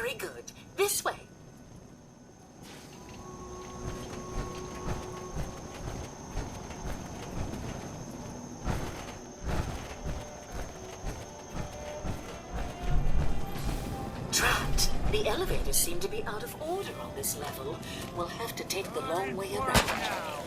Very good. This way. Drat! The elevators seem to be out of order on this level. We'll have to take the long way around.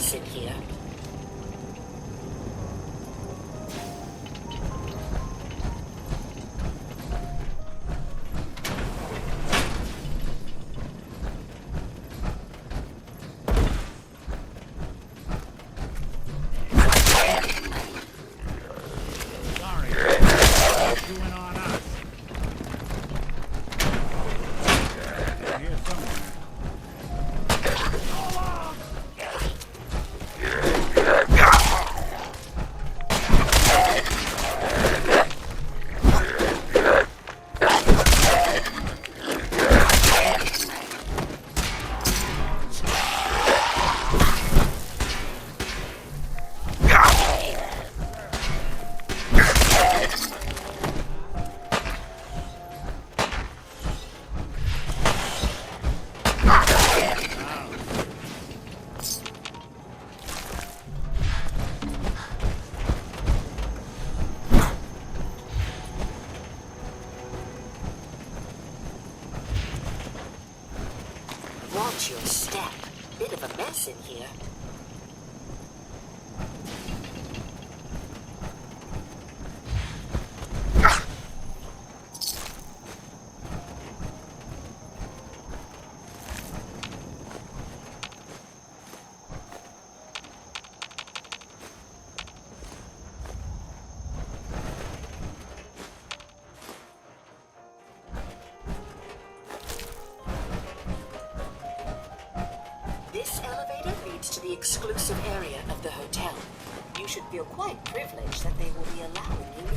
mess in here. Watch your step. Bit of a mess in here. This elevator leads to the exclusive area of the hotel. You should feel quite privileged that they will be allowing you in.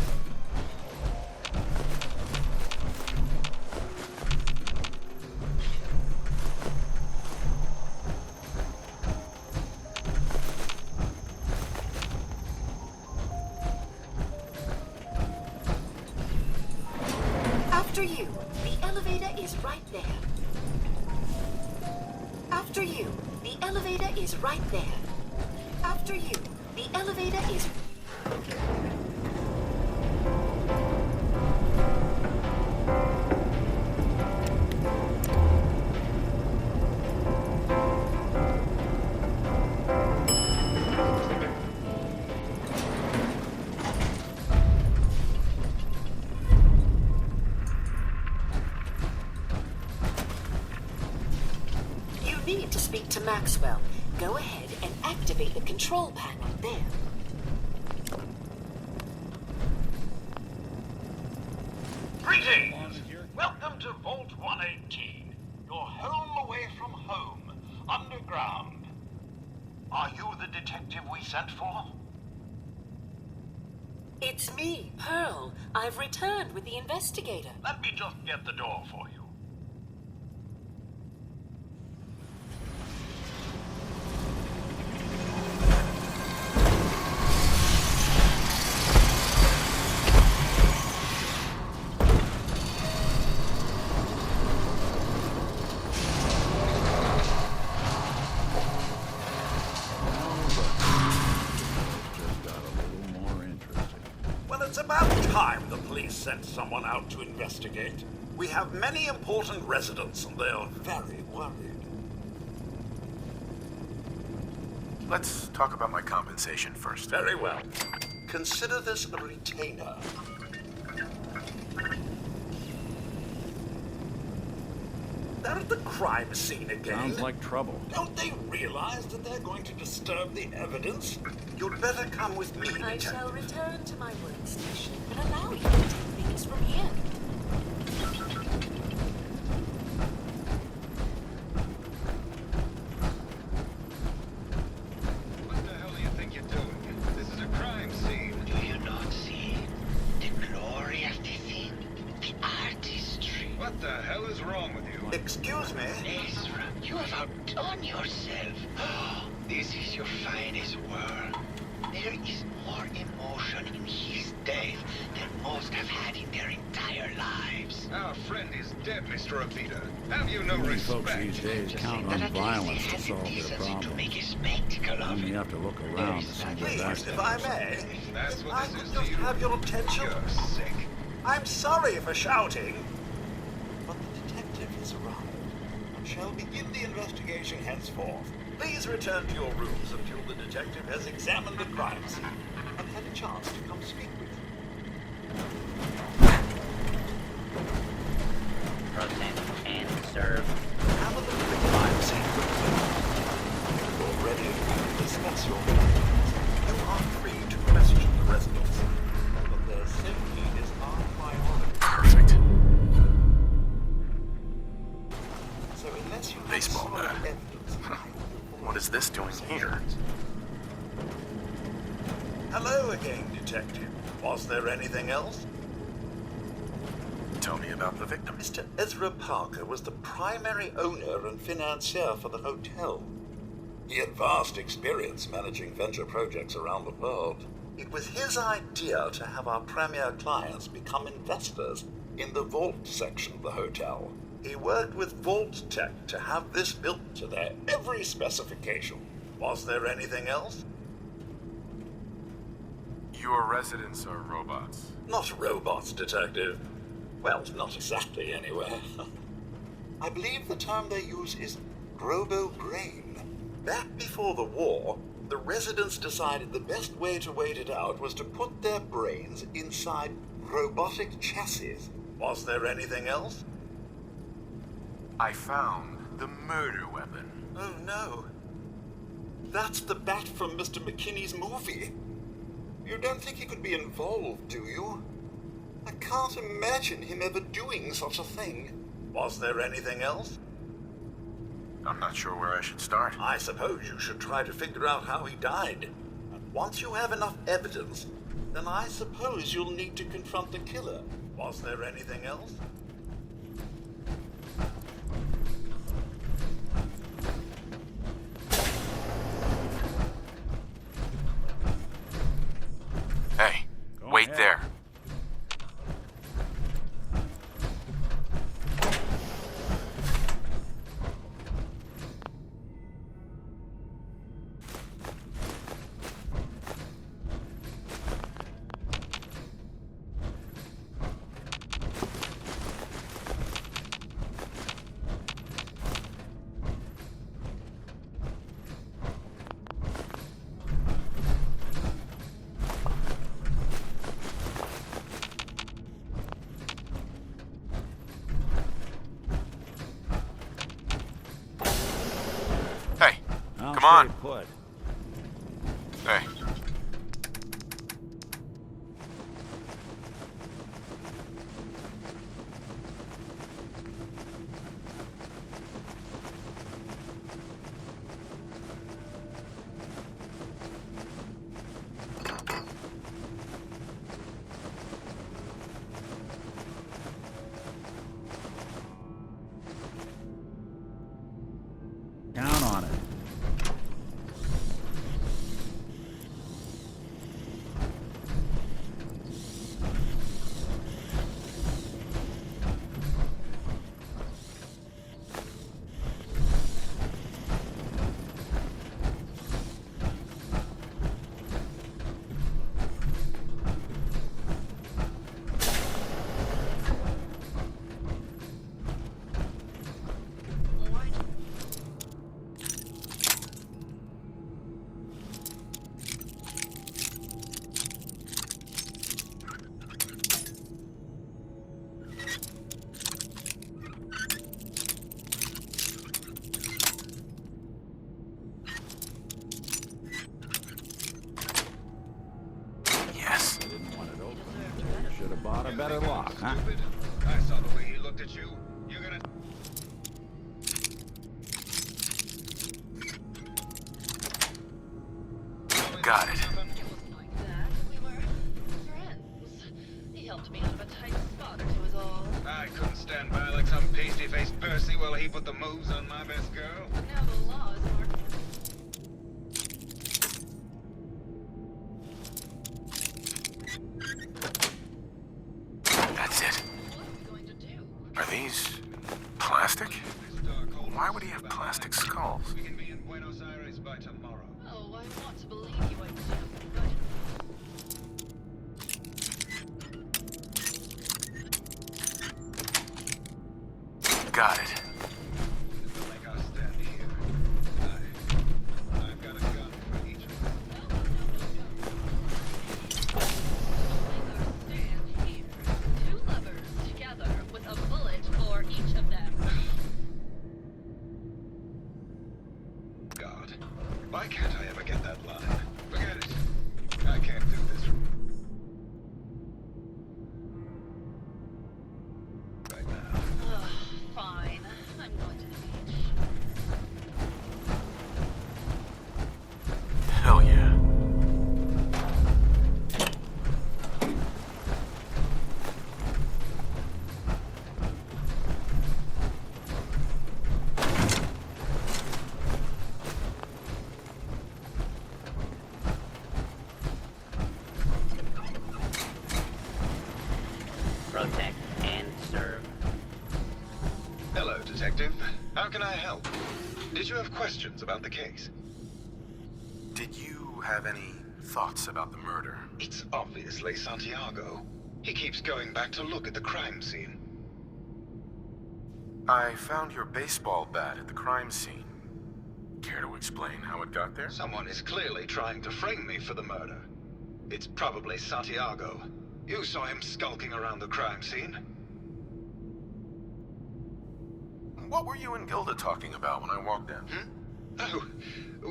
After you, the elevator is right there. After you, the elevator is right there. After you, the elevator is... You need to speak to Maxwell. Go ahead and activate the control panel there. Greetings! Welcome to Vault 118. Your home away from home, underground. Are you the detective we sent for? It's me, Pearl. I've returned with the investigator. Let me just get the door for you. It's about time the police sent someone out to investigate. We have many important residents and they're very worried. Let's talk about my compensation first. Very well. Consider this a retainer. They're at the crime scene again. Sounds like trouble. Don't they realize that they're going to disturb the evidence? You'd better come with me, I Detective. shall return to my workstation and allow you to take things from here. What the hell do you think you're doing? This is a crime scene. Do you not see the glory of the scene? The artistry. What the hell is wrong with you? Excuse me? Ezra, you have outdone yourself. This is your finest work. There is more emotion in his death than most have had in their entire lives. Our friend is dead, Mr. Avita. Have you no Many folks respect? these days count But on at least violence they to have the solve their decency to problems. make a spectacle of Then it. you have to look around to see where Please, that's if I may. That's If what I this could is just to you. have your attention. You're sick. I'm sorry for shouting, but the detective is around. I'm shall begin the investigation henceforth. Please return to your rooms until the detective has examined the crime scene and had a chance to come speak with you. Process and serve. Have a look at the crime scene quickly. You're ready to discuss your findings. You are free to question the residents, but their safety is our priority. Perfect. So unless you have Baseball solid bat. evidence, What is this doing here? Hello again, Detective. Was there anything else? Tell me about the victim. Mr. Ezra Parker was the primary owner and financier for the hotel. He had vast experience managing venture projects around the world. It was his idea to have our premier clients become investors in the vault section of the hotel. He worked with Vault Tech to have this built to their every specification. Was there anything else? Your residents are robots. Not robots, Detective. Well, not exactly, anyway. I believe the term they use is robo-brain. Back before the war, the residents decided the best way to wait it out was to put their brains inside robotic chassis. Was there anything else? I found the murder weapon. Oh no. That's the bat from Mr. McKinney's movie. You don't think he could be involved, do you? I can't imagine him ever doing such a thing. Was there anything else? I'm not sure where I should start. I suppose you should try to figure out how he died. And once you have enough evidence, then I suppose you'll need to confront the killer. Was there anything else? Hey, Go wait ahead. there. Hey, I'll come on. stay put. Hey. Count on it. Yes. I didn't want it open. Should have bought a better lock, huh? Stupid. I saw the way he looked at you. You're gonna... Got it. It wasn't like that. We were friends. He helped me out of a tight spot or two is all. I couldn't stand by like some pasty-faced Percy while he put the moves on my best girl. Now the law is more... That's it. What are we going to do? Are these plastic? This dark hole Why would he have plastic skulls? We can be in Buenos Aires by tomorrow. Oh, I want to believe you, I do. But Got it. what? Why can't I ever get that line? Forget it. I can't do this right now. Ugh, fine. I'm going to the beach. Hell yeah. Protect and serve. Hello, Detective. How can I help? Did you have questions about the case? Did you have any thoughts about the murder? It's obviously Santiago. He keeps going back to look at the crime scene. I found your baseball bat at the crime scene. Care to explain how it got there? Someone is clearly trying to frame me for the murder. It's probably Santiago. You saw him skulking around the crime scene. What were you and Gilda talking about when I walked in? Oh,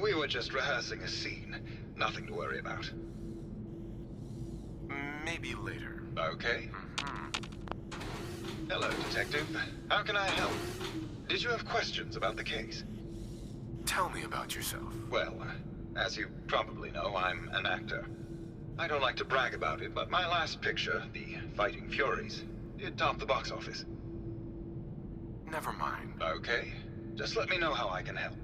we were just rehearsing a scene. Nothing to worry about. Maybe later. Okay. Hello, Detective. How can I help? Did you have questions about the case? Tell me about yourself. Well, as you probably know, I'm an actor. I don't like to brag about it, but my last picture, The Fighting Furies, it topped the box office. Never mind. Okay. Just let me know how I can help.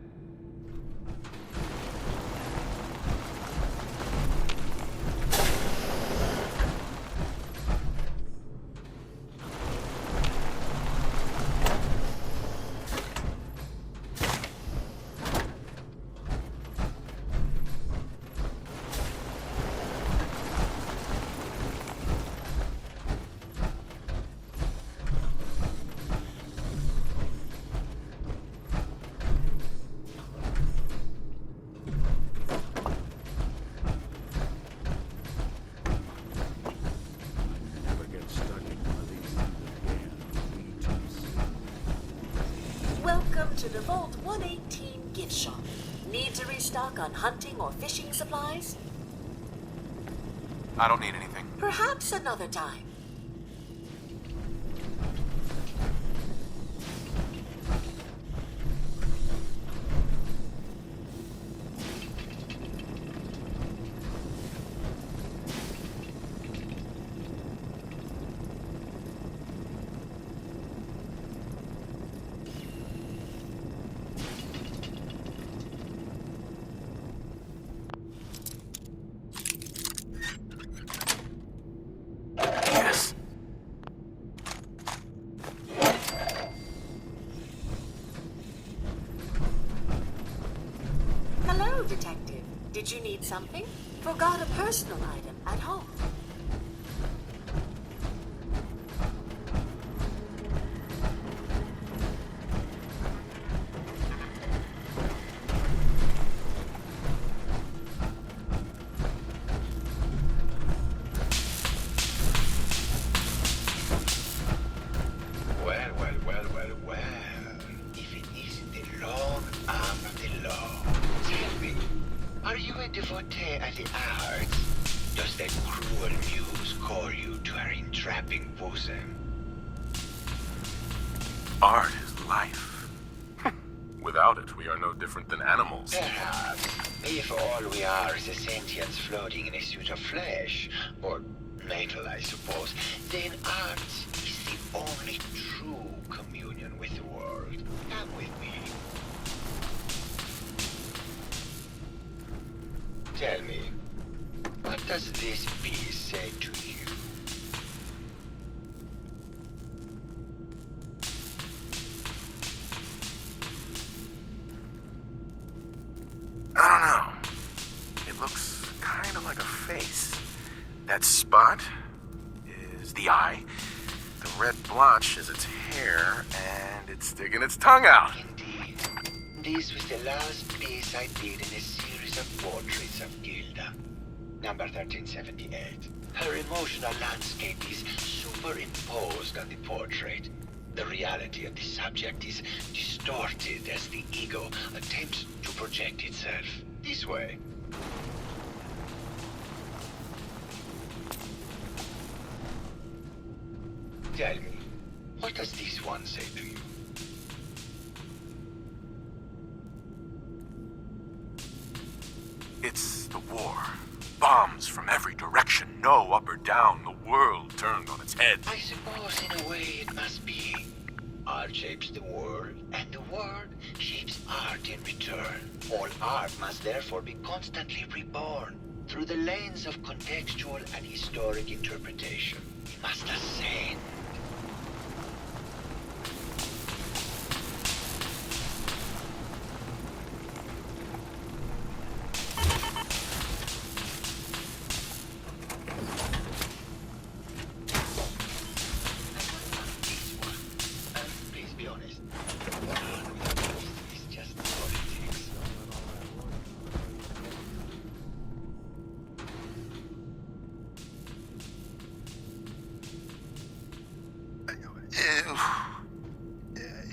Never get stuck in one of these things again. Welcome to the Vault 118 gift shop. Need to restock on hunting or fishing supplies? I don't need anything. Perhaps another time. Yes. Hello, Detective. Did you need something? Forgot a personal item at home. Well, well, well, well, well. If it isn't the long arm of the law. Tell me, are you a devotee of the arts? Does that cruel muse call you to her entrapping bosom? Art is life. Without it, we are no different than animals. Perhaps, if all we are is a sentience floating in a suit of flesh, or metal, I suppose, then art is the only true communion with the world. Come with me. Tell me, what does this piece say to you? I don't know. It looks kind of like a face. That spot is the eye. The red blotch is its hair, and it's sticking its tongue out. Indeed. This was the last piece I did in a series of portraits of Gilda. Number 1378. Her emotional landscape is superimposed on the portrait. The reality of the subject is distorted as the ego attempts to project itself. This way. Tell me, what does this one say to you? It's the war. Bombs from every direction, no up or down. The world turned on its head. I suppose in a way it must be. Art shapes the world, and the world shapes art in return. All art must therefore be constantly reborn through the lens of contextual and historic interpretation. It must ascend. Please be honest. It's just politics.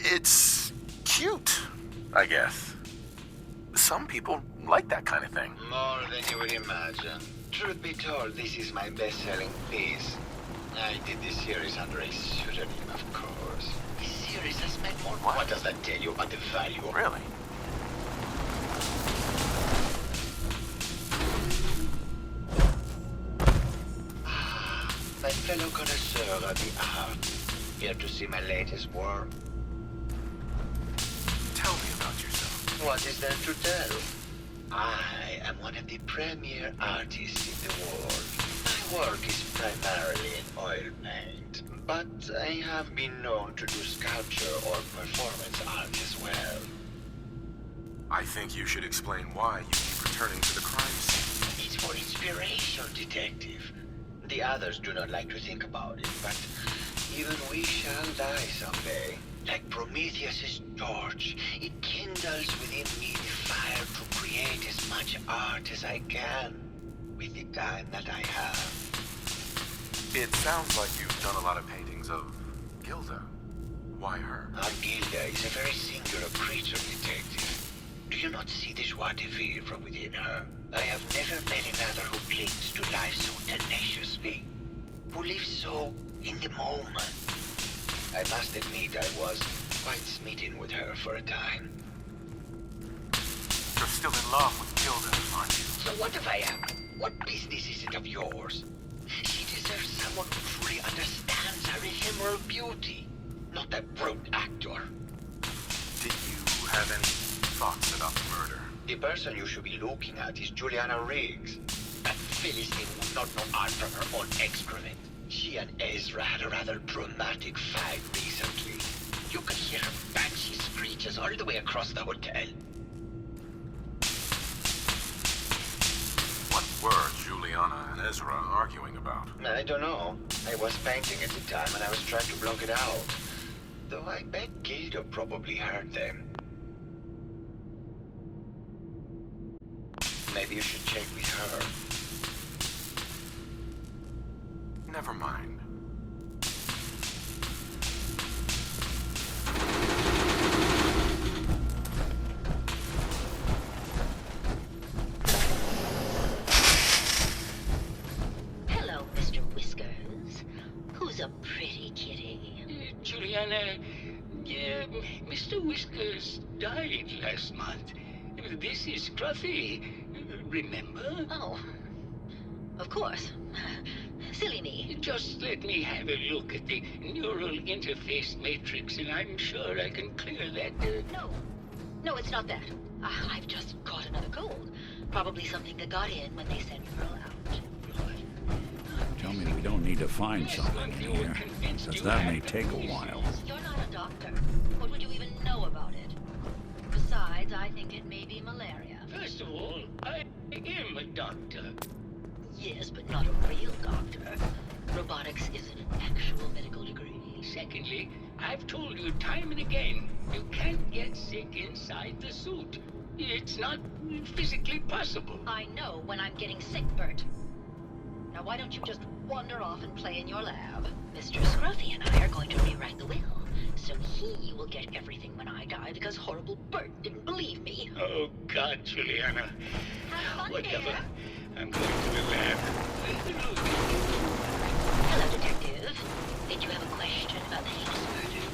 It's cute, I guess. Some people like that kind of thing. More than you would imagine. Truth be told, this is my best-selling piece. I did this series under a pseudonym, of course. This series has made more... What does that tell you about the value of... Really? My fellow connoisseur of the art. Here to see my latest work. Tell me about yourself. What is there to tell? I am one of the premier artists in the world. My work is primarily in oil paint, but I have been known to do sculpture or performance art as well. I think you should explain why you keep returning to the crime scene. It's for inspiration, detective. The others do not like to think about it, but even we shall die someday. Like Prometheus's torch, it kindles within me the fire to create as much art as I can with the time that I have. It sounds like you've done a lot of paintings of Gilda. Why her? Our Gilda is a very singular creature, detective. Do you not see the joie de vivre from within her? I have never met another who clings to life so tenaciously, who lives so in the moment. I must admit I was quite smitten with her for a time. You're still in love with Gilda, aren't you? So what if I am? What business is it of yours? She deserves someone who truly understands her ephemeral beauty, not a brute actor. Did you have any thoughts about the murder? The person you should be looking at is Juliana Riggs. That Philistine would not know art from her own excrement. She and Ezra had a rather dramatic fight recently. You could hear her banshee screeches all the way across the hotel. What were Juliana and Ezra arguing about? I don't know. I was painting at the time and I was trying to block it out. Though I bet Gilda probably heard them. Maybe you should check with her. Never mind. Hello, Mr. Whiskers. Who's a pretty kitty? Juliana, Mr. Whiskers died last month. This is Scruffy. Remember? Oh, of course. Silly me. Just let me have a look at the neural interface matrix, and I'm sure I can clear that. No, it's not that. I've just caught another cold. Probably something that got in when they sent Pearl out. Tell me we don't need to find something in here, because that may take a while. You're not a doctor. What would you even know about it? Besides, I think it may be malaria. First of all, I am a doctor. Yes, but not a real doctor. Robotics is an actual medical degree. Secondly, I've told you time and again, you can't get sick inside the suit. It's not physically possible. I know when I'm getting sick, Bert. Now why don't you just wander off and play in your lab? Mr. Scruffy and I are going to rewrite the will, so he will get everything when I die because horrible Bert didn't believe me. Oh, God, Juliana. Have fun, Whatever. dear. I'm going to the lab. Hello, Detective. Did you have a question about the heinous murder?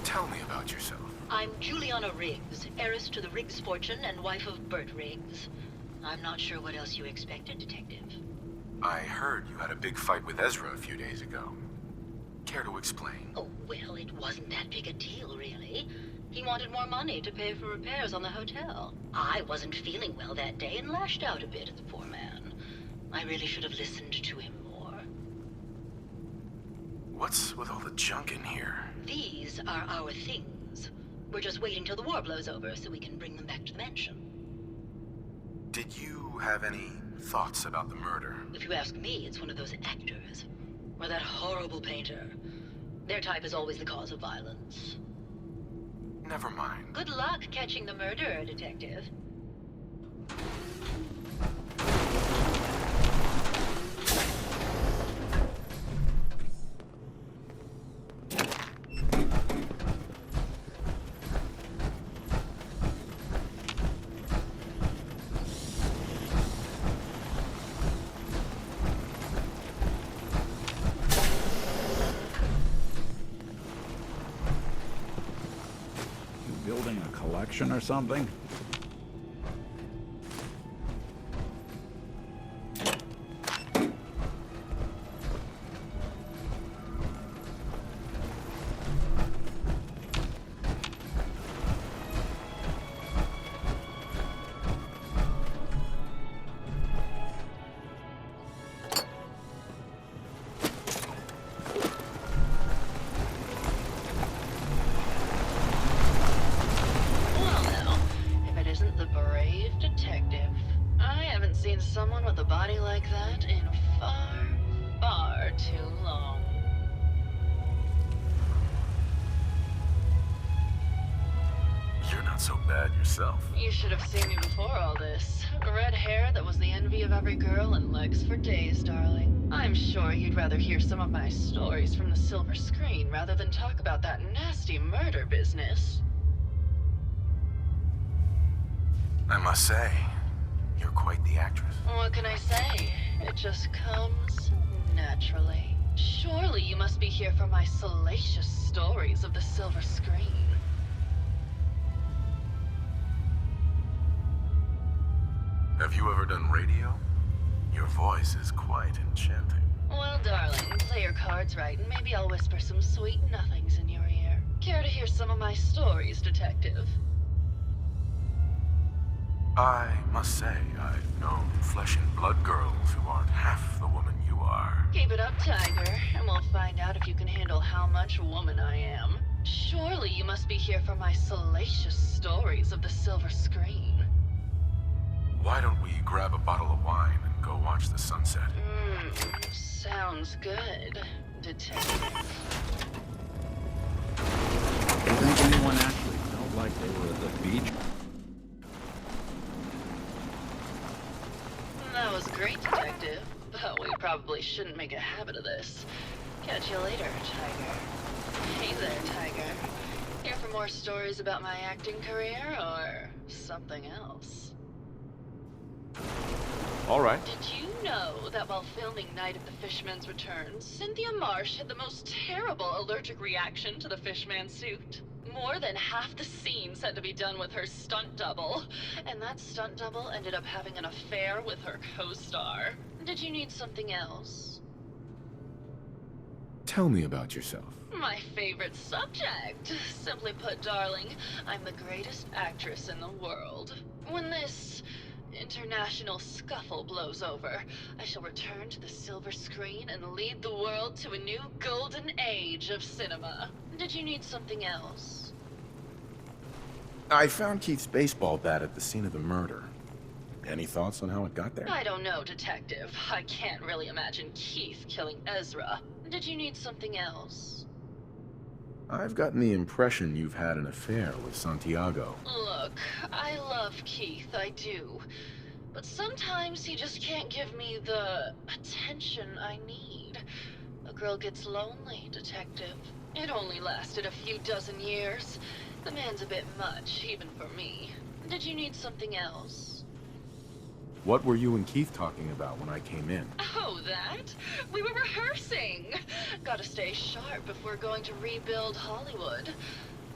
Tell me about yourself. I'm Juliana Riggs, heiress to the Riggs fortune and wife of Bert Riggs. I'm not sure what else you expected, Detective. I heard you had a big fight with Ezra a few days ago. Care to explain? Oh, well, it wasn't that big a deal, really. He wanted more money to pay for repairs on the hotel. I wasn't feeling well that day and lashed out a bit at the poor man. I really should have listened to him more. What's with all the junk in here? These are our things. We're just waiting till the war blows over so we can bring them back to the mansion. Did you have any thoughts about the murder? If you ask me, it's one of those actors. Or that horrible painter. Their type is always the cause of violence. Never mind. Good luck catching the murderer, Detective. Building a collection or something? Well now, if it isn't the brave detective. I haven't seen someone with a body like that in far, far too long. You're not so bad yourself. You should have seen me before all this. Red hair that was the envy of every girl and legs for days, darling. I'm sure you'd rather hear some of my stories from the silver screen rather than talk about that nasty murder business. I must say, you're quite the actress. What can I say? It just comes naturally. Surely you must be here for my salacious stories of the silver screen. Have you ever done radio? Your voice is quite enchanting. Well, darling, play your cards right, and maybe I'll whisper some sweet nothings in your ear. Care to hear some of my stories, Detective? I must say, I've known flesh and blood girls who aren't half the woman you are. Keep it up, Tiger, and we'll find out if you can handle how much woman I am. Surely you must be here for my salacious stories of the silver screen. Why don't we grab a bottle of wine and go watch the sunset? Sounds good, Detective. Do you think anyone actually felt like they were at the beach? That was great, Detective, but we probably shouldn't make a habit of this. Catch you later, Tiger. Hey there, Tiger. Here for more stories about my acting career, or something else? All right. Did you know that while filming Night of the Fishman's Return, Cynthia Marsh had the most terrible allergic reaction to the fishman suit? More than half the scenes had to be done with her stunt double, and that stunt double ended up having an affair with her co-star. Did you need something else? Tell me about yourself. My favorite subject. Simply put, darling, I'm the greatest actress in the world. When this international scuffle blows over, I shall return to the silver screen and lead the world to a new golden age of cinema. Did you need something else? I found Keith's baseball bat at the scene of the murder. Any thoughts on how it got there? I don't know, Detective. I can't really imagine Keith killing Ezra. Did you need something else? I've gotten the impression you've had an affair with Santiago. Look, I love Keith, I do. But sometimes he just can't give me the attention I need. A girl gets lonely, Detective. It only lasted a few dozen years. The man's a bit much, even for me. Did you need something else? What were you and Keith talking about when I came in? Oh, that? We were rehearsing. Gotta stay sharp if we're going to rebuild Hollywood.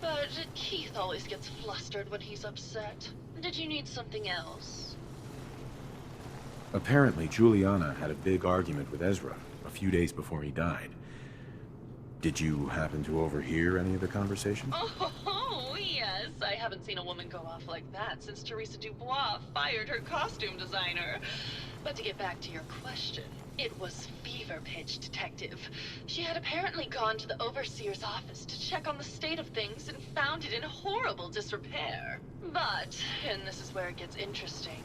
But Keith always gets flustered when he's upset. Did you need something else? Apparently, Juliana had a big argument with Ezra a few days before he died. Did you happen to overhear any of the conversation? Oh, yes. I haven't seen a woman go off like that since Teresa Dubois fired her costume designer. But to get back to your question, it was fever pitch, Detective. She had apparently gone to the Overseer's office to check on the state of things and found it in horrible disrepair. But, and this is where it gets interesting,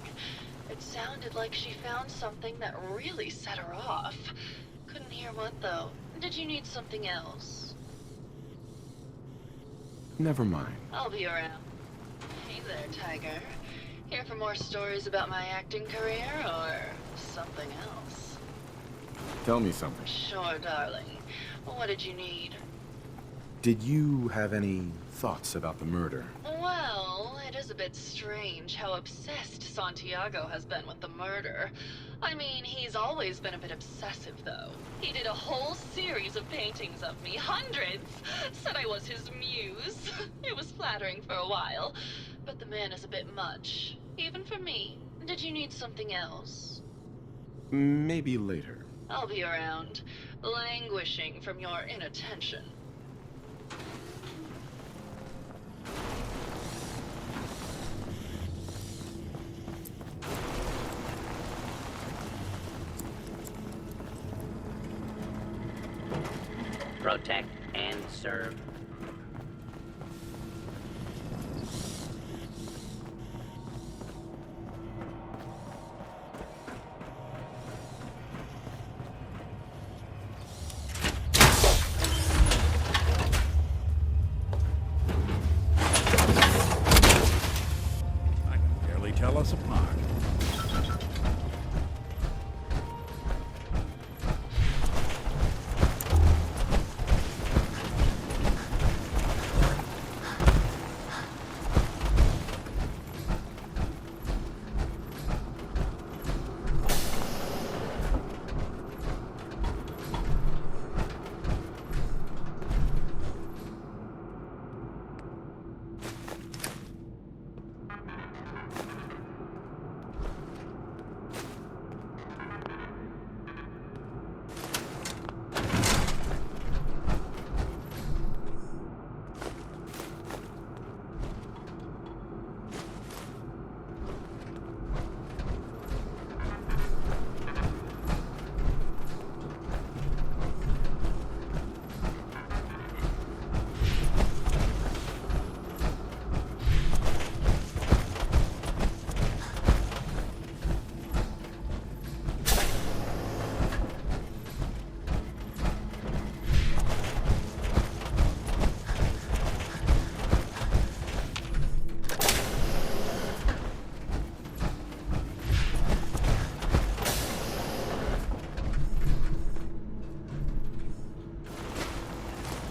it sounded like she found something that really set her off. Couldn't hear what, though. Did you need something else? Never mind. I'll be around. Hey there, Tiger. Here for more stories about my acting career, or something else? Tell me something. Sure, darling. What did you need? Did you have any thoughts about the murder? Well, it is a bit strange how obsessed Santiago has been with the murder. I mean, he's always been a bit obsessive, though. He did a whole series of paintings of me, hundreds. Said I was his muse. It was flattering for a while, but the man is a bit much, even for me. Did you need something else? Maybe later. I'll be around, languishing from your inattention. Protect and serve. I can barely tell us apart.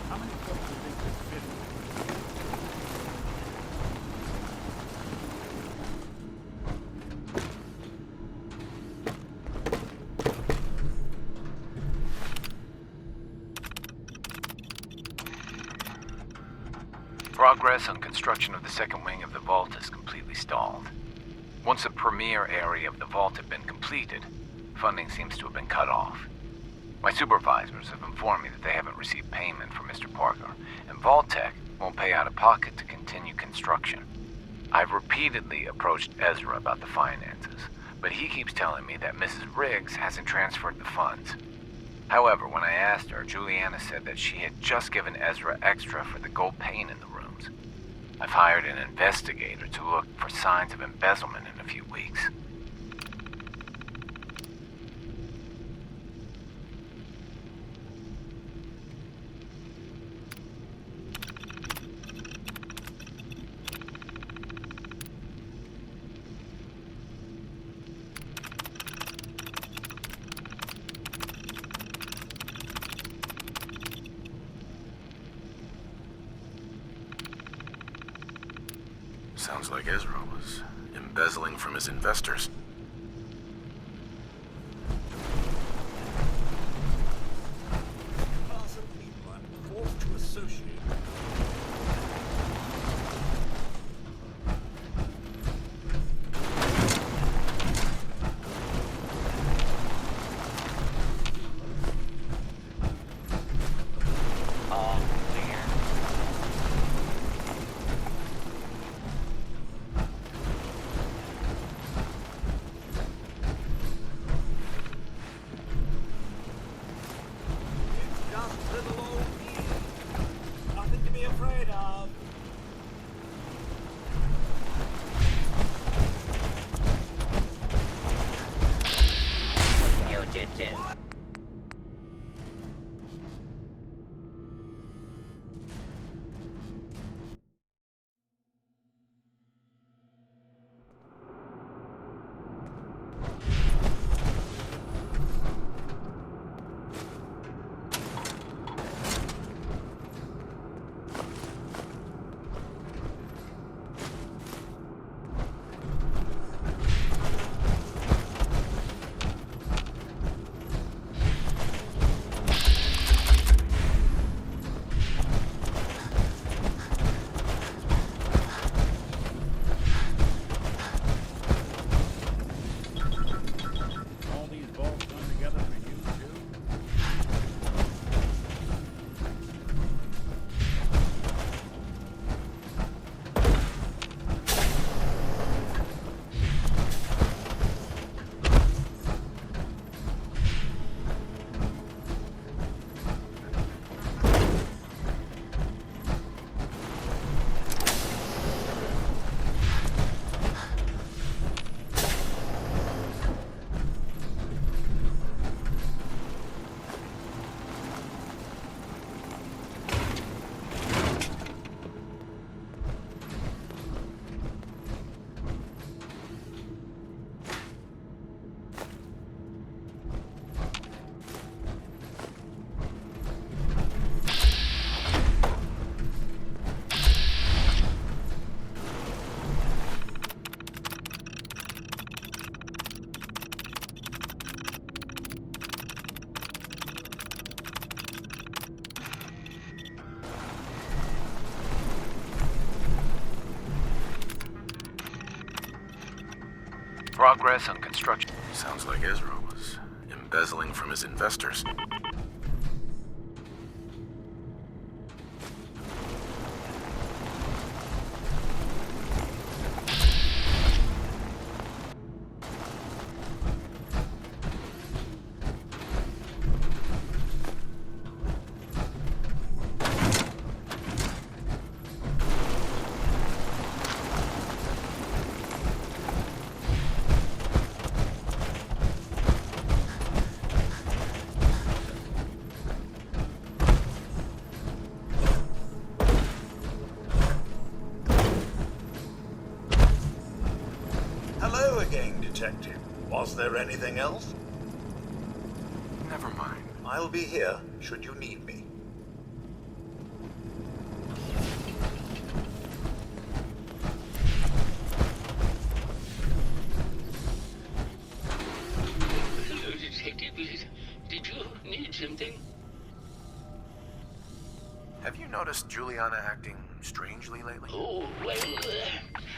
How many folks do you think could fit in? Progress on construction of the second wing of the vault is completely stalled. Once the premier area of the vault had been completed, funding seems to have been cut off. My supervisors have informed me that they haven't received payment from Mr. Parker, and Vault-Tec won't pay out of pocket to continue construction. I've repeatedly approached Ezra about the finances, but he keeps telling me that Mrs. Riggs hasn't transferred the funds. However, when I asked her, Juliana said that she had just given Ezra extra for the gold paint in the rooms. I've hired an investigator to look for signs of embezzlement in a few weeks. Sounds like Ezra was was embezzling from his investors. Class of people I'm forced to associate with. All clear. It's just little old me. Nothing to be afraid of. Fugitive. All these balls come together for you too. Progress on construction. Sounds like Ezra was embezzling from his investors. Hello again, Detective. Was there anything else? Never mind. I'll be here should you need me. Hello, Detective. Did you need something? Have you noticed Juliana acting strangely lately? Oh, well,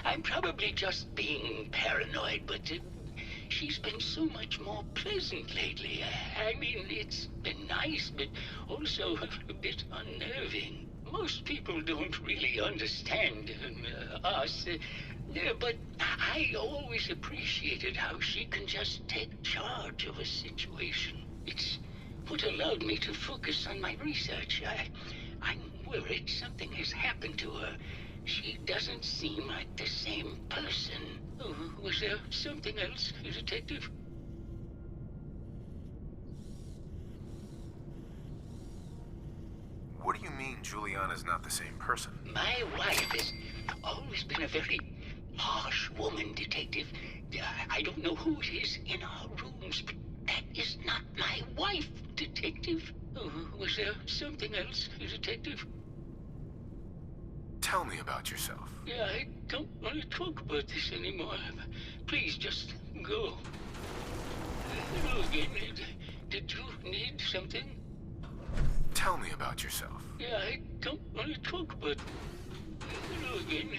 I'm probably just being paranoid, but she's been so much more pleasant lately. I mean, it's been nice, but also a bit unnerving. Most people don't really understand us, but I always appreciated how she can just take charge of a situation. It's what allowed me to focus on my research. I'm worried something has happened to her. She doesn't seem like the same person. Oh, was there something else, Detective? What do you mean Juliana's not the same person? My wife has always been a very harsh woman, Detective. I don't know who it is in our rooms, but that is not my wife, Detective. Oh, was there something else, Detective? Tell me about yourself. Yeah, I don't want to talk about this anymore. Please, just go. Hello again. Did you need something? Tell me about yourself. Yeah, I don't want to talk about... Hello again.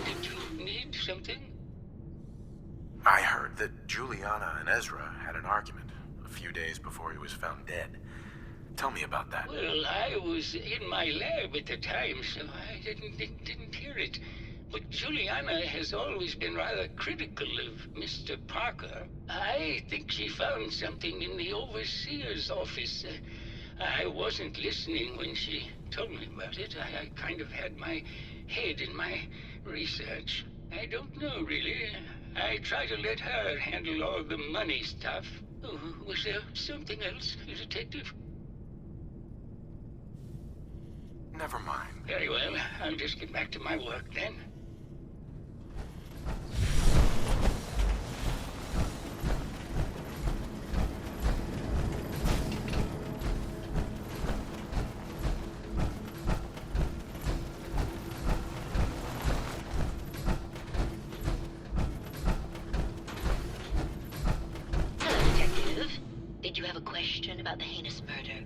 Did you need something? I heard that Juliana and Ezra had an argument a few days before he was found dead. Tell me about that. Well, I was in my lab at the time, so I didn't hear it. But Juliana has always been rather critical of Mr. Parker. I think she found something in the overseer's office. I wasn't listening when she told me about it. I kind of had my head in my research. I don't know, really. I try to let her handle all the money stuff. Oh, was there something else, Detective? Never mind. Very well. I'll just get back to my work then. Hello, Detective. Did you have a question about the heinous murder?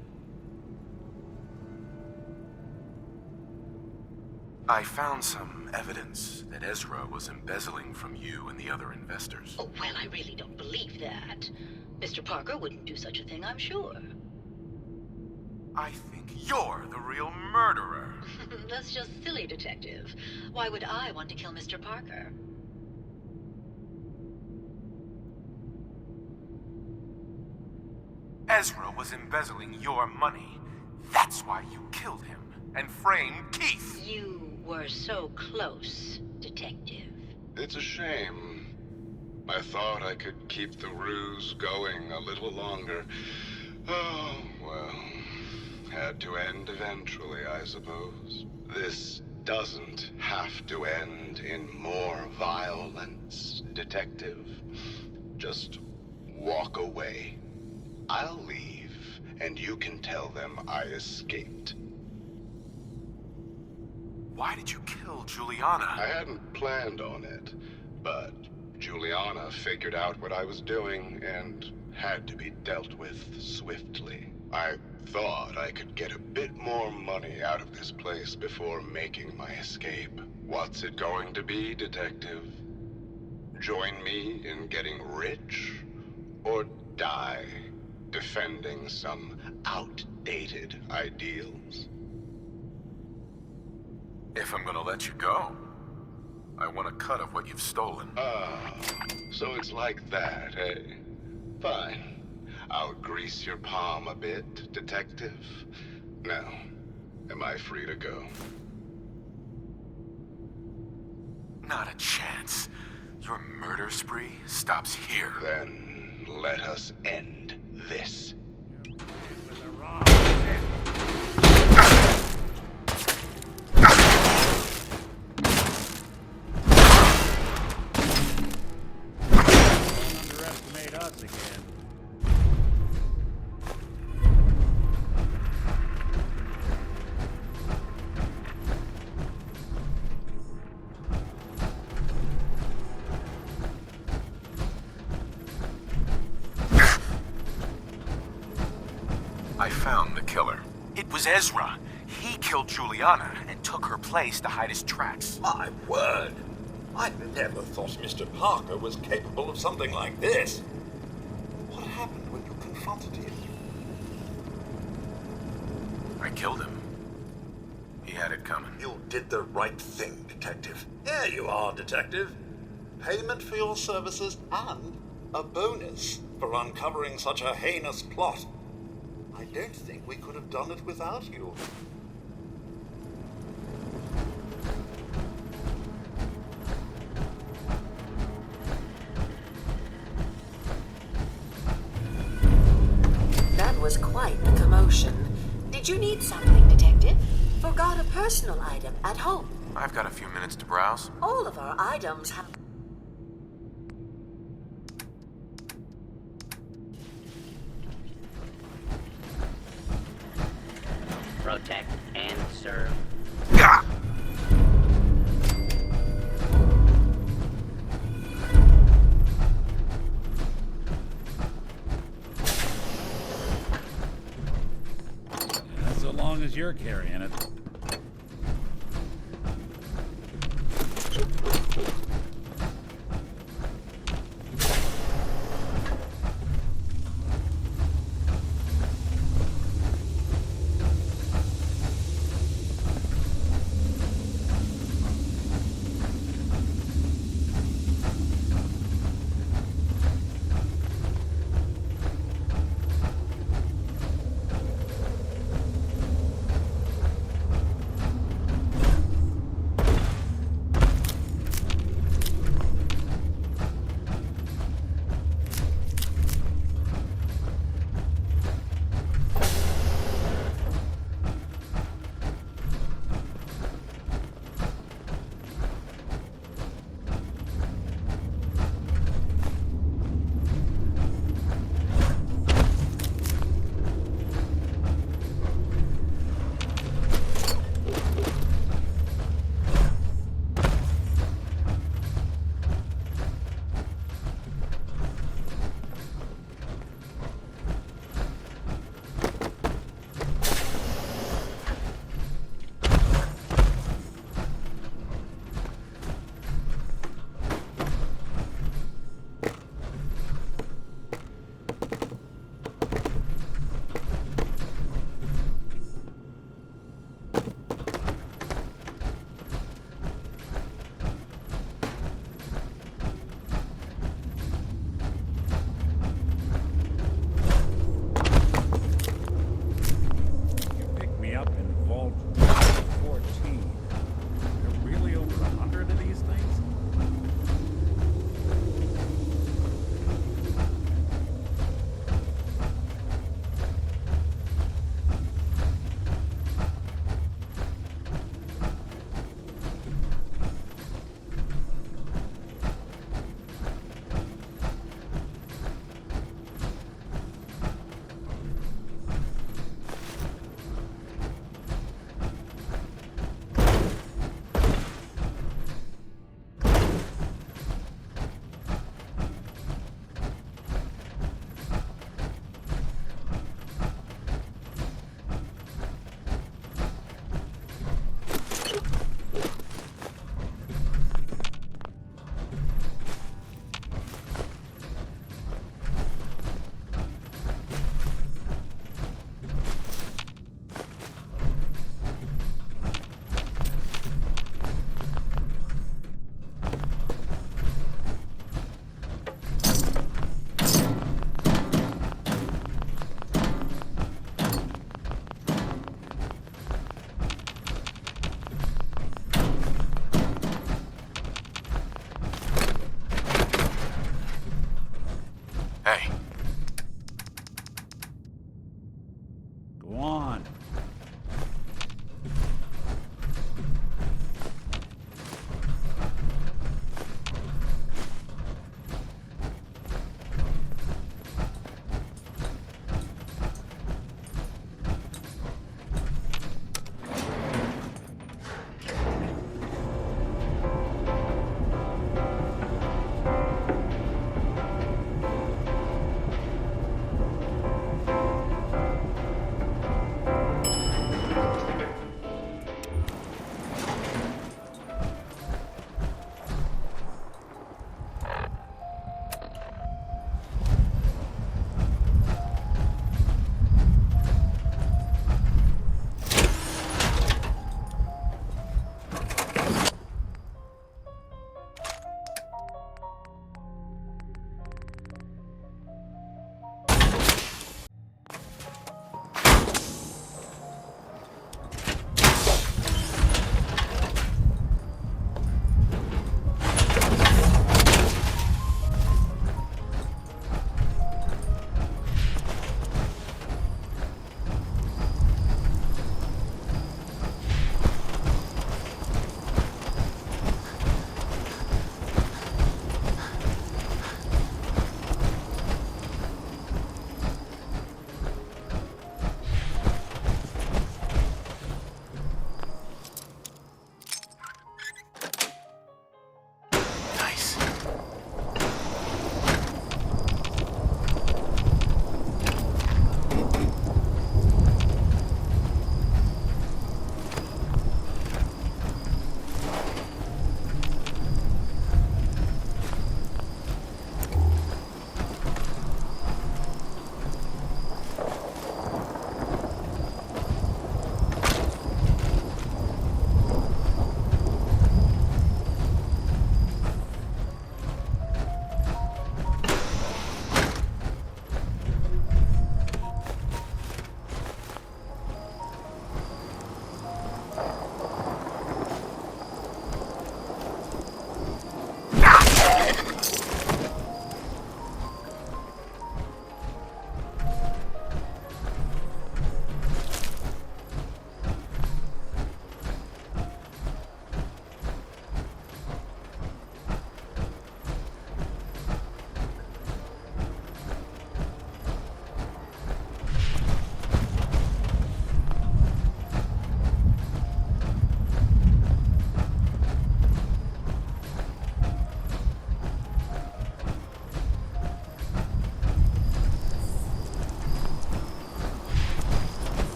I found some evidence that Ezra was embezzling from you and the other investors. Oh, well, I really don't believe that. Mr. Parker wouldn't do such a thing, I'm sure. I think you're the real murderer. That's just silly, Detective. Why would I want to kill Mr. Parker? Ezra was embezzling your money. That's why you killed him and framed Keith. You were so close, Detective. It's a shame. I thought I could keep the ruse going a little longer. Oh, well. Had to end eventually, I suppose. This doesn't have to end in more violence, Detective. Just walk away. I'll leave, and you can tell them I escaped. Why did you kill Juliana? I hadn't planned on it, but Juliana figured out what I was doing and had to be dealt with swiftly. I thought I could get a bit more money out of this place before making my escape. What's it going to be, Detective? Join me in getting rich? Or die defending some outdated ideals? If I'm gonna let you go, I want a cut of what you've stolen. Ah, so it's like that, eh? Fine. I'll grease your palm a bit, Detective. Now, am I free to go? Not a chance. Your murder spree stops here. Then let us end this. With the wrong shit. Don't underestimate us again. I found the killer. It was Ezra. He killed Juliana and took her place to hide his tracks. My word! I never thought Mr. Parker was capable of something like this. What happened when you confronted him? I killed him. He had it coming. You did the right thing, Detective. Here you are, Detective. Payment for your services and a bonus for uncovering such a heinous plot. I don't think we could have done it without you. That was quite the commotion. Did you need something, Detective? Forgot a personal item at home. I've got a few minutes to browse. All of our items have... Protect and serve. Gah! as you're carrying it.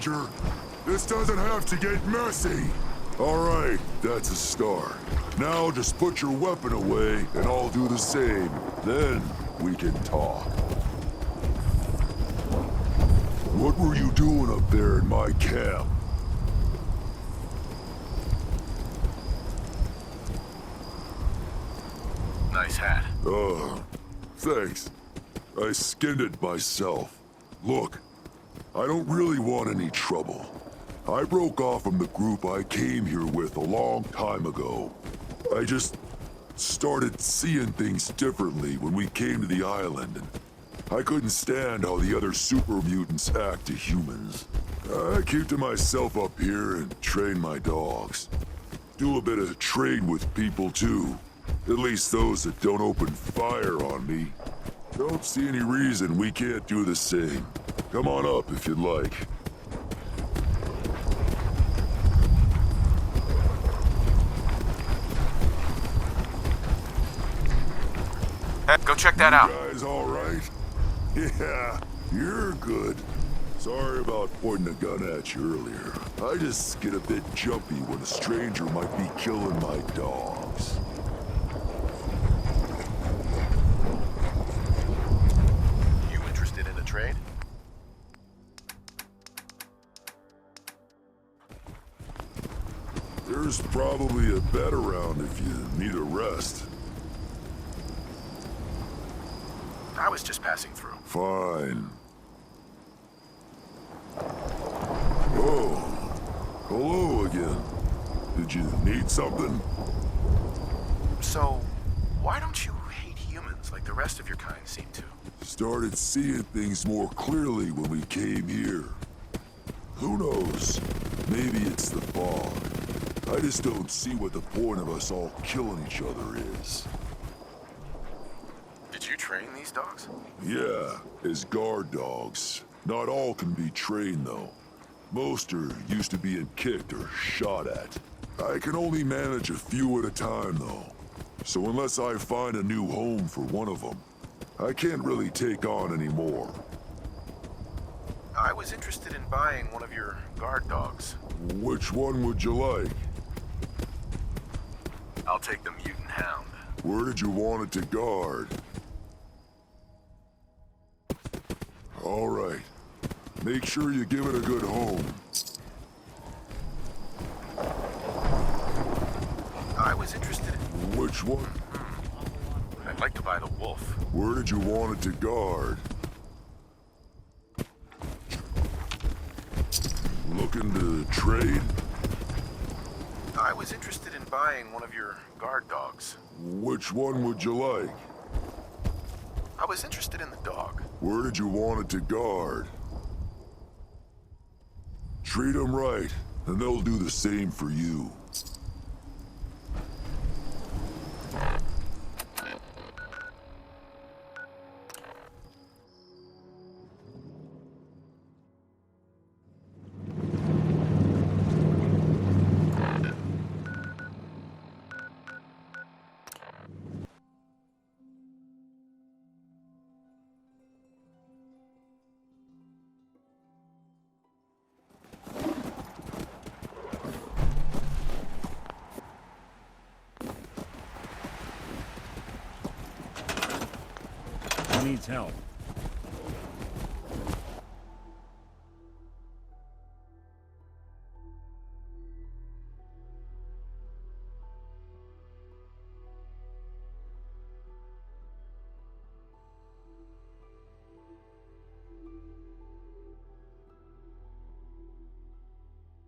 Archer. This doesn't have to get messy. All right, that's a start. Now just put your weapon away, and I'll do the same. Then we can talk. What were you doing up there in my camp? Nice hat. Thanks. I skinned it myself. Look, I don't really want any trouble. I broke off from the group I came here with a long time ago. I just started seeing things differently when we came to the island, and I couldn't stand how the other super mutants act to humans. I keep to myself up here and train my dogs. Do a bit of trade with people too. At least those that don't open fire on me. Don't see any reason we can't do the same. Come on up if you'd like. Hey, go check that out. You guys all right? Yeah, you're good. Sorry about pointing a gun at you earlier. I just get a bit jumpy when a stranger might be killing my dogs. You interested in a trade? There's probably a bed around if you need a rest. I was just passing through. Fine. Oh, hello again. Did you need something? So, why don't you hate humans like the rest of your kind seem to? Started seeing things more clearly when we came here. Who knows? Maybe it's the fog. I just don't see what the point of us all killing each other is. Did you train these dogs? Yeah, as guard dogs. Not all can be trained, though. Most are used to being kicked or shot at. I can only manage a few at a time, though. So unless I find a new home for one of them, I can't really take on any more. I was interested in buying one of your guard dogs. Which one would you like? I'll take the mutant hound. Where did you want it to guard? All right. Make sure you give it a good home. I was interested in... Which one? I'd like to buy the wolf. Where did you want it to guard? Looking to trade? I was interested in buying one of your guard dogs. Which one would you like? I was interested in the dog. Where did you want it to guard? Treat them right, and they'll do the same for you. Who needs help?